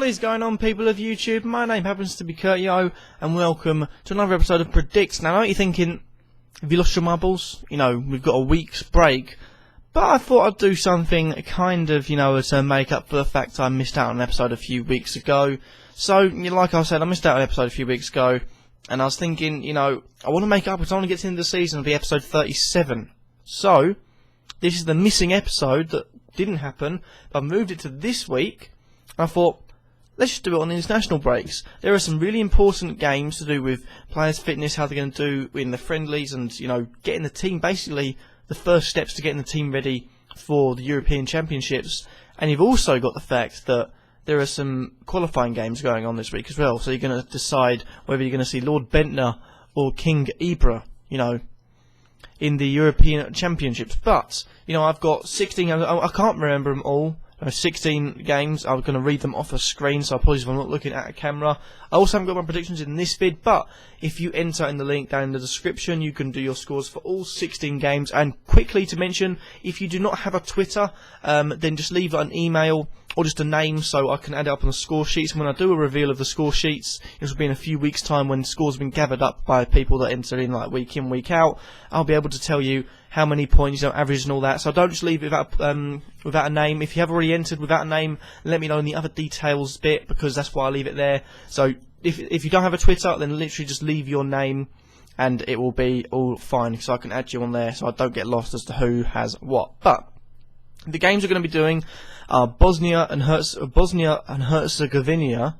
What is going on, people of YouTube? My name happens to be Kurtyoy, and welcome to another episode of Predicts. Now, I know you're thinking, have you lost your marbles? You know, we've got a week's break, but I thought I'd do something kind of, to make up for the fact I missed out on an episode a few weeks ago. So, like I said, I missed out on an episode a few weeks ago, and I was thinking, I want to make up because I want to get to the end of the season. It'll be episode 37. So, this is the missing episode that didn't happen, but I moved it to this week. I thought, let's just do it on the international breaks. There are some really important games to do with players' fitness, how they're going to do in the friendlies, and getting the team, basically the first steps to getting the team ready for the European Championships. And you've also got the fact that there are some qualifying games going on this week as well. So you're going to decide whether you're going to see Lord Bentner or King Ibra, in the European Championships. But I've got 16. I can't remember them all. 16 games. I'm going to read them off the screen, so apologies if I'm not looking at a camera. I also haven't got my predictions in this vid, but if you enter in the link down in the description, you can do your scores for all 16 games. And quickly to mention, if you do not have a Twitter, then just leave an email or just a name so I can add it up on the score sheets. And when I do a reveal of the score sheets, it will be in a few weeks' time when scores have been gathered up by people that enter in like week in, week out. I'll be able to tell you how many points, average and all that. So don't just leave it without a name. If you have already entered without a name, let me know in the other details bit, because that's why I leave it there. So if you don't have a Twitter, then literally just leave your name and it will be all fine, so I can add you on there so I don't get lost as to who has what. But the games we're going to be doing are Bosnia and Herzegovina.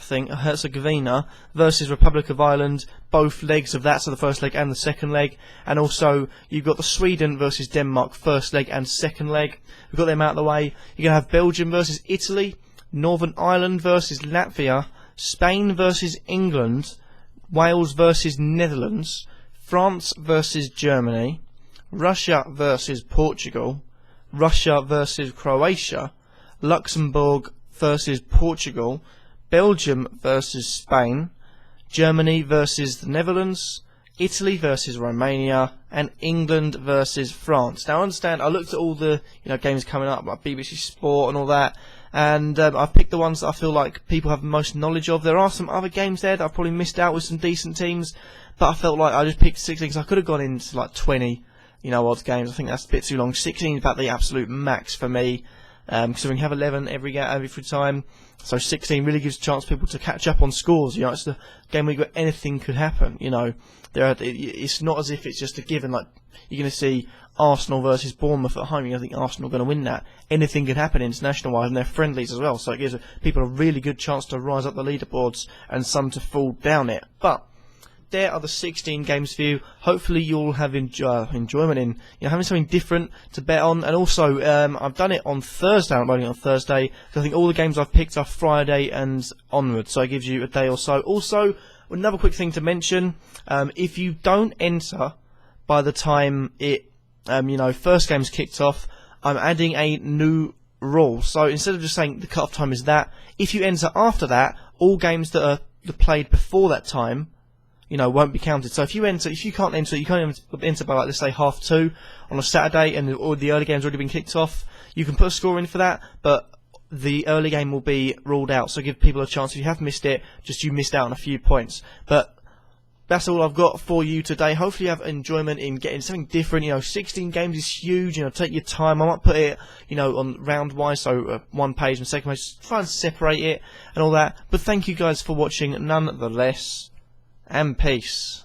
Herzegovina versus Republic of Ireland, both legs of that, so the first leg and the second leg. And also you've got the Sweden versus Denmark, first leg and second leg. We've got them out of the way. You're going to have Belgium versus Italy, Northern Ireland versus Latvia, Spain versus England, Wales versus Netherlands, France versus Germany, Russia versus Portugal, Russia versus Croatia, Luxembourg versus Portugal, Belgium versus Spain, Germany versus the Netherlands, Italy versus Romania, and England versus France. Now, I understand, I looked at all the games coming up, like BBC Sport and all that, and I've picked the ones that I feel like people have the most knowledge of. There are some other games there that I've probably missed out with some decent teams, but I felt like I just picked 16 because I could have gone into like 20, odd games. I think that's a bit too long. 16 is about the absolute max for me. Because we can have 11 every time, so 16 really gives a chance for people to catch up on scores. It's the game where anything could happen. It's not as if it's just a given. Like you're going to see Arsenal versus Bournemouth at home. I think Arsenal are going to win that. Anything could happen international-wise, and they're friendlies as well. So it gives people a really good chance to rise up the leaderboards and some to fall down it. But there are the 16 games for you. Hopefully you'll have enjoyment in having something different to bet on. And also I've done it on Thursday. I'm running it on Thursday because I think all the games I've picked are Friday and onwards, so it gives you a day or so. Also, another quick thing to mention, if you don't enter by the time it first game's kicked off, I'm adding a new rule. So instead of just saying the cut-off time is that, if you enter after that, all games that are played before that time won't be counted. So if you can't enter by, like, let's say 2:30 on a Saturday, and all the early game's already been kicked off, you can put a score in for that, but the early game will be ruled out. So give people a chance. If you have missed it, you missed out on a few points. But that's all I've got for you today. Hopefully you have enjoyment in getting something different. 16 games is huge. Take your time. I might put it, on round-wise, so one page and second page. Just try and separate it and all that. But thank you guys for watching nonetheless. And peace.